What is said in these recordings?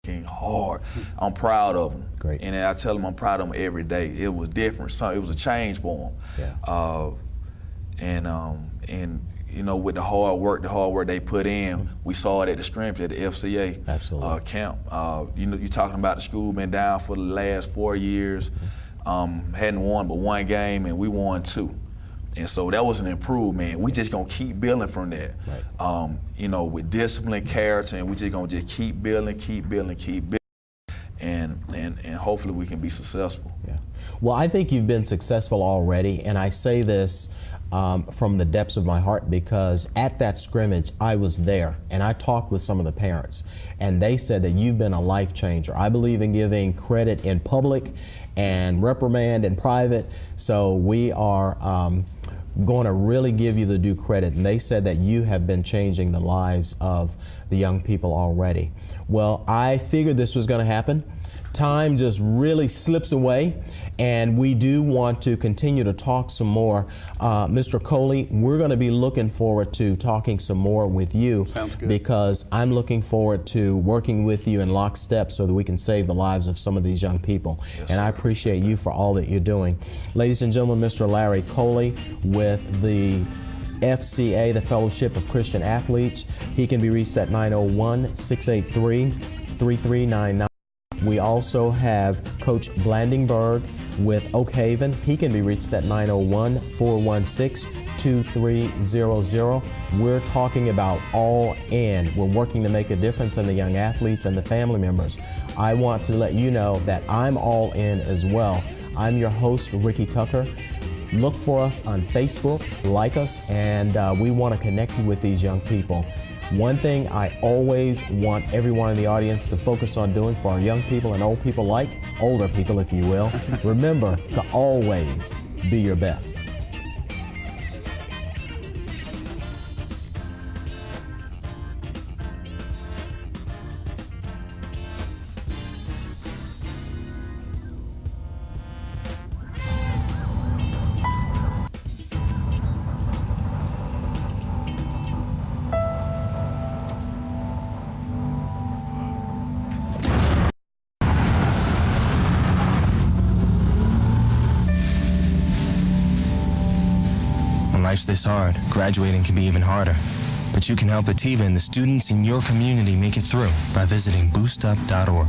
working hard. I'm proud of them. Great. And I tell them I'm proud of them every day. It was different. So it was a change for them. Yeah. And you know, with the hard work they put in, we saw it at the scrimmage at the FCA camp. You know, you're talking about the school been down for the last 4 years, hadn't won but one game, and we won 2. And so that was an improvement. We just gonna keep building from that. Right. You know, with discipline, character, and we just gonna just keep building, and hopefully we can be successful. Yeah. Well, I think you've been successful already, and I say this from the depths of my heart because at that scrimmage, I was there and I talked with some of the parents and they said that you've been a life changer. I believe in giving credit in public and reprimand in private, so we are going to really give you the due credit, and they said that you have been changing the lives of the young people already. Well, I figured this was going to happen. Time just really slips away, and we do want to continue to talk some more. Mr. Coley, we're going to be looking forward to talking some more with you. Sounds good. Because I'm looking forward to working with you in lockstep so that we can save the lives of some of these young people. Yes, and I appreciate you for all that you're doing. Ladies and gentlemen, Mr. Larry Coley with the FCA, the Fellowship of Christian Athletes. He can be reached at 901-683-3399. We also have Coach Blandingburg with Oak Haven. He can be reached at 901-416-2300. We're talking about all in. We're working to make a difference in the young athletes and the family members. I want to let you know that I'm all in as well. I'm your host, Ricky Tucker. Look for us on Facebook, like us, and we want to connect you with these young people. One thing I always want everyone in the audience to focus on doing for our young people and old people alike, older people if you will, remember to always be your best. Life's this hard, graduating can be even harder. But you can help Ativa and the students in your community make it through by visiting boostup.org.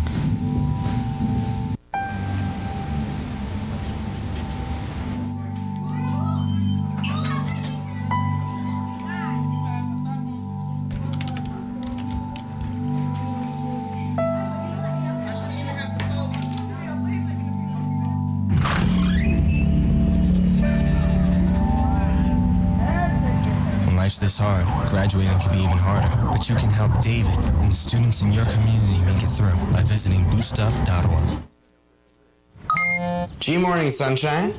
This hard, graduating can be even harder, but you can help David and the students in your community make it through by visiting boostup.org. G-Morning, sunshine.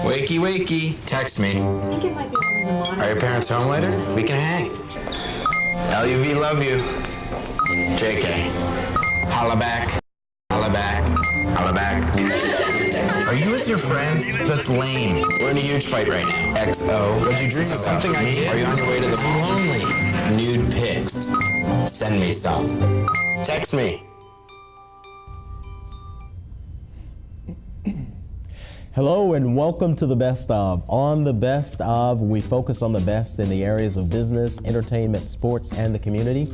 Wakey, wakey. Text me. I think it might be one of the monitors. Are your parents home later? We can hang. LUV, love you. JK. Holla back. Holla back. Holla back. Are you with your friends? That's lame. We're in a huge fight right now. XO. What'd you dream about? Something I did? Are you on your way to the mall? Lonely. Nude pics. Send me some. Text me. Hello and welcome to the Best Of. On the Best Of, we focus on the best in the areas of business, entertainment, sports, and the community.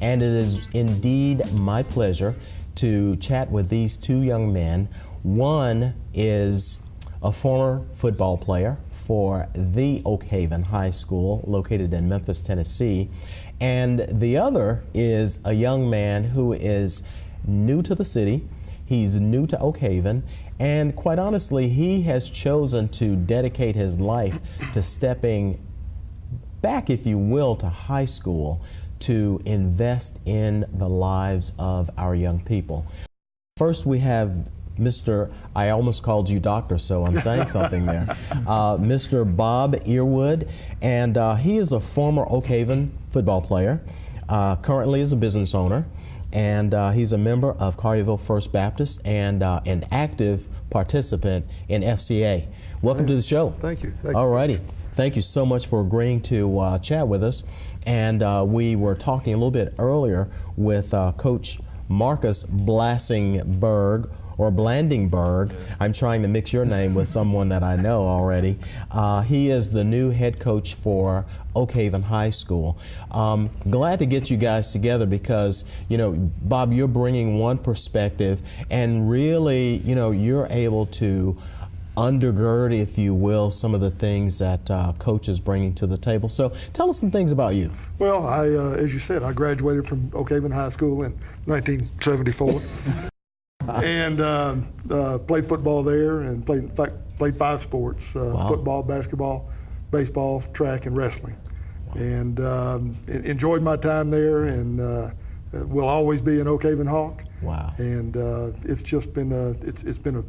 And it is indeed my pleasure to chat with these two young men. One is a former football player for the Oak Haven High School located in Memphis, Tennessee. And the other is a young man who is new to the city. He's new to Oak Haven. And quite honestly, he has chosen to dedicate his life to stepping back, if you will, to high school to invest in the lives of our young people. First, we have Mr. I almost called you doctor, so I'm saying something there. Mr. Bob Earwood, and he is a former Oak Haven football player, currently is a business owner, and he's a member of Collierville First Baptist and an active participant in FCA. Welcome to the show. Thank you. All righty. Thank you so much for agreeing to chat with us. And we were talking a little bit earlier with Coach Marcus Blandingburg, or Blandingburg. I'm trying to mix your name with someone that I know already. He is the new head coach for Oak Haven High School. Glad to get you guys together because, you know, Bob, you're bringing one perspective and really, you know, you're able to undergird, if you will, some of the things that Coach is bringing to the table. So tell us some things about you. Well, as you said, I graduated from Oak Haven High School in 1974. And played football there and played 5 sports, Wow. football, basketball, baseball, track, and wrestling. Wow. And enjoyed my time there and will always be an Oak Haven Hawk. Wow. And it's just been it's been a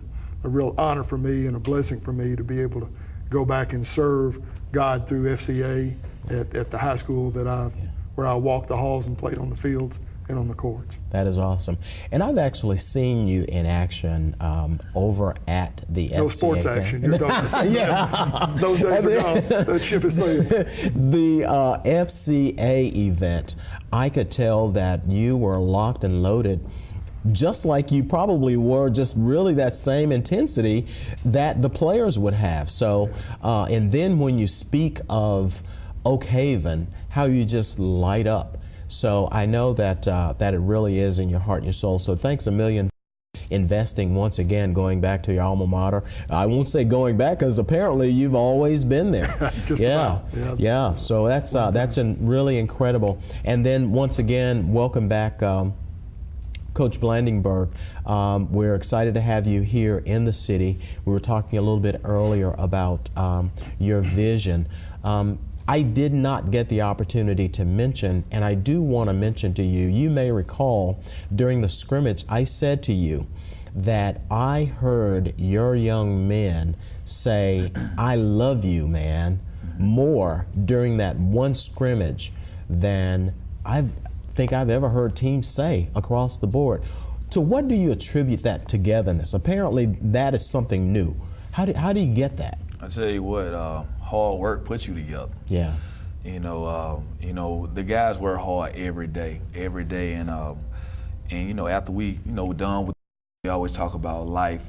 real honor for me and a blessing for me to be able to go back and serve God through FCA at the high school where I walked the halls and played on the fields and on the courts. That is awesome. And I've actually seen you in action over at the FCA. No sports action. You're talking yeah. Those days are gone. That ship is sailed. The FCA event, I could tell that you were locked and loaded, just like you probably were, just really that same intensity that the players would have. So, and then when you speak of Oak Haven, how you just light up. So I know that that it really is in your heart and your soul. So thanks a million for investing once again, going back to your alma mater. I won't say going back because apparently you've always been there. Just yeah, about. yeah. So that's really incredible. And then once again, welcome back, Coach Blandingburg. We're excited to have you here in the city. We were talking a little bit earlier about your vision. I did not get the opportunity to mention, and I do want to mention to you, you may recall during the scrimmage, I said to you that I heard your young men say, "I love you, man," more during that one scrimmage than I think I've ever heard teams say across the board. To what do you attribute that togetherness? Apparently that is something new. How do you get that? I tell you what, hard work puts you together. Yeah. You know, the guys work hard every day, and you know, after we're done with, we always talk about life,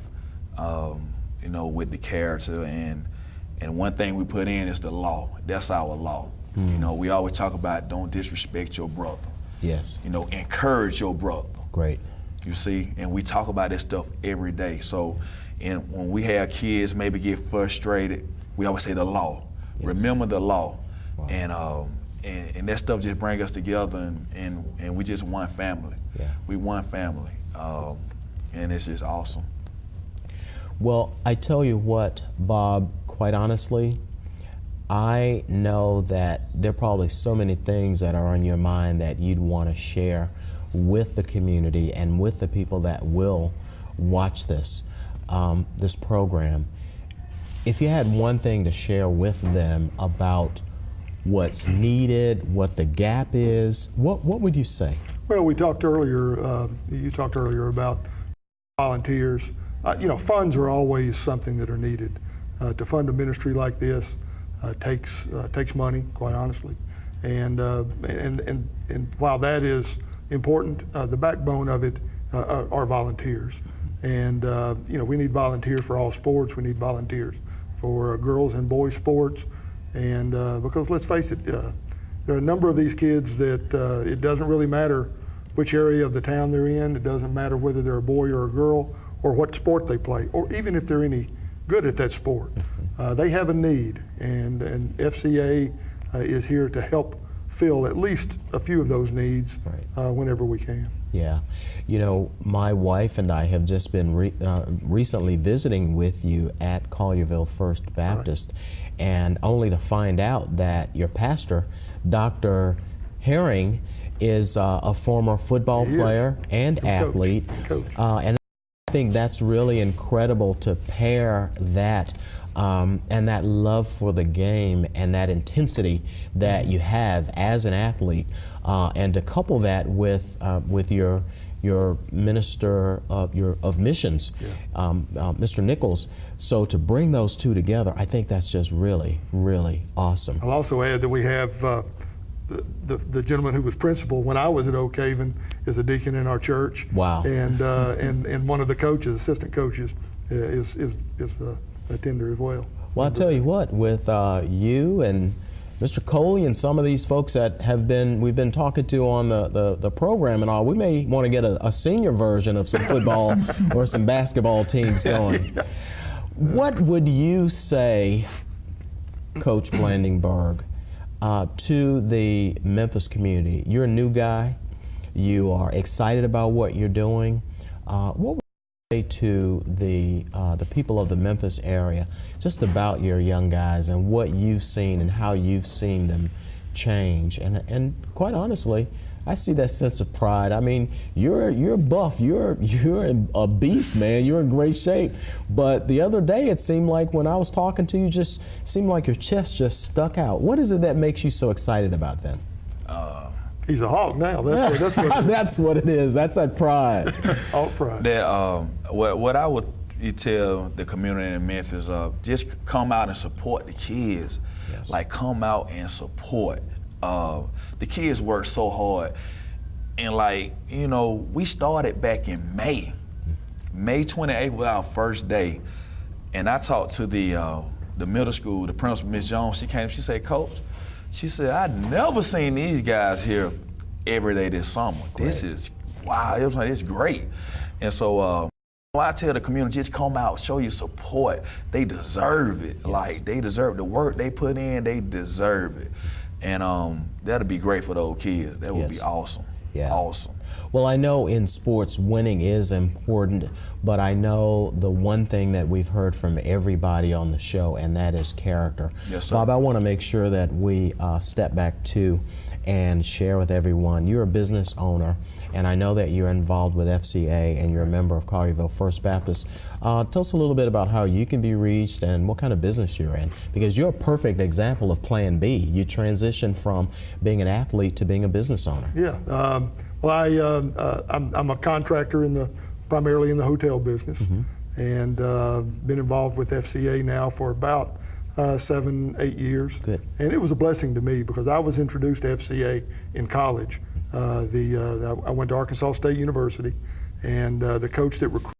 you know, with the character, and one thing we put in is the law. That's our law. Mm. You know, we always talk about don't disrespect your brother. Yes. You know, encourage your brother. Great. You see, and we talk about this stuff every day. So, and when we have kids maybe get frustrated, we always say the law. Yes. Remember the law. Wow. And that stuff just brings us together, and we just one family. Yeah. We one family, and it's just awesome. Well, I tell you what, Bob, quite honestly, I know that there are probably so many things that are on your mind that you'd want to share with the community and with the people that will watch this program. If you had one thing to share with them about what's needed, what the gap is, what would you say? Well, we talked earlier, you talked earlier about volunteers. You know, funds are always something that are needed. To fund a ministry like this takes money, quite honestly. And while that is important, the backbone of it are volunteers. And you know, we need volunteers for all sports. We need volunteers for girls and boys sports. And because let's face it, there are a number of these kids that it doesn't really matter which area of the town they're in. It doesn't matter whether they're a boy or a girl or what sport they play, or even if they're any good at that sport. They have a need, and FCA is here to help fill at least a few of those needs whenever we can. Yeah. You know, my wife and I have just been recently visiting with you at Collierville First Baptist, and only to find out that your pastor, Dr. Herring, is a former football player and athlete. And I think that's really incredible to pair that and that love for the game and that intensity that you have as an athlete, and to couple that with your minister of missions, Mr. Nichols. So to bring those two together, I think that's just really, really awesome. I'll also add that we have the gentleman who was principal when I was at Oak Haven is a deacon in our church. Wow. And one of the coaches, assistant coaches, is a tender as well. Well, I'll tell you what, with you and Mr. Coley and some of these folks that we've been talking to on the program and all, we may want to get a senior version of some football or some basketball teams going. What would you say, Coach Blandingburg, to the Memphis community? You're a new guy. You are excited about what you're doing. What would you say to the people of the Memphis area just about your young guys and what you've seen and how you've seen them change? And quite honestly, I see that sense of pride. I mean, you're buff. You're a beast, man. You're in great shape. But the other day, it seemed like when I was talking to you, just seemed like your chest just stuck out. What is it that makes you so excited about them? He's a Hawk now. That's what that's what it is. That's that pride. All pride. That what I would tell the community in Memphis, just come out and support the kids. Yes. Like, come out and support. The kids work so hard, and we started back in May 28th was our first day, and I talked to the middle school, the principal, Miss Jones. She came, she said, Coach, she said, I never seen these guys here every day this summer. Great. This is, wow, it's great. And so I tell the community, just come out, show your support. They deserve it. Yes. They deserve the work they put in, they deserve it. And that'll be great for those kids. That would be awesome. Yeah. Awesome. Well, I know in sports winning is important, but I know the one thing that we've heard from everybody on the show, and that is character. Yes, sir. Bob, I want to make sure that we step back too and share with everyone. You're a business owner, and I know that you're involved with FCA and you're a member of Collierville First Baptist. Tell us a little bit about how you can be reached and what kind of business you're in, because you're a perfect example of Plan B. You transitioned from being an athlete to being a business owner. Yeah. Well, I'm a contractor primarily in the hotel business, and been involved with FCA now for about 7-8 years. Good. And it was a blessing to me because I was introduced to FCA in college. I went to Arkansas State University, and the coach that recruited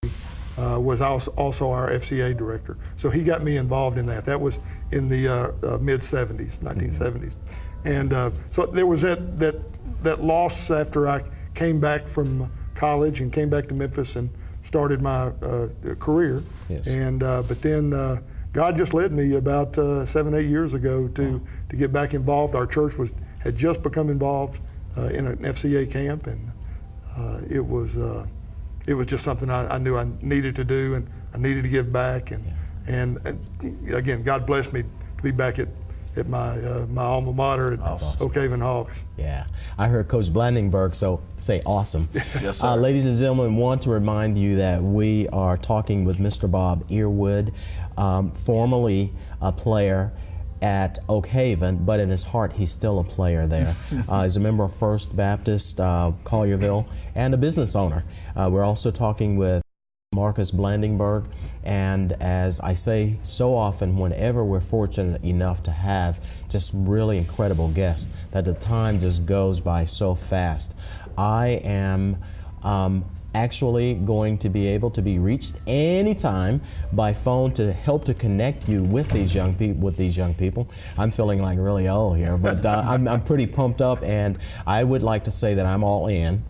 me was also our FCA director. So he got me involved in that. That was in the mid-70s, 1970s. And so there was that loss after I came back from college and came back to Memphis and started my career. Yes. And but then God just led me about 7-8 years ago to get back involved. Our church had just become involved in an FCA camp, and it was just something I knew I needed to do, and I needed to give back. And again, God blessed me to be back at my alma mater at Oak Haven Hawks. Yeah, I heard Coach Blandingburg say awesome. Yes, sir. Ladies and gentlemen, want to remind you that we are talking with Mr. Bob Earwood, formerly a player at Oak Haven, but in his heart, he's still a player there. He's a member of First Baptist, Collierville, and a business owner. We're also talking with Marcus Blandingburg, and as I say so often, whenever we're fortunate enough to have just really incredible guests, that the time just goes by so fast. I am actually going to be able to be reached anytime by phone to help to connect you with these young people. I'm feeling like really old here, but I'm pretty pumped up, and I would like to say that I'm all in.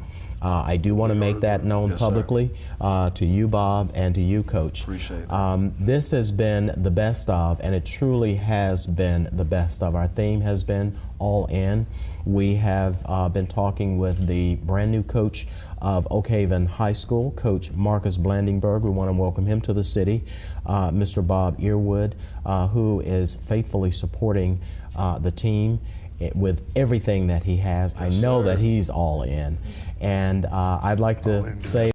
I do want to make that known publicly to you, Bob, and to you, Coach. Appreciate it. This has been the best of, and it truly has been the best of. Our theme has been all in. We have been talking with the brand new coach of Oak Haven High School, Coach Marcus Blandingburg. We want to welcome him to the city. Mr. Bob Earwood, who is faithfully supporting the team with everything that he has. Yes, I know sir. that he's all in. And I'd like to say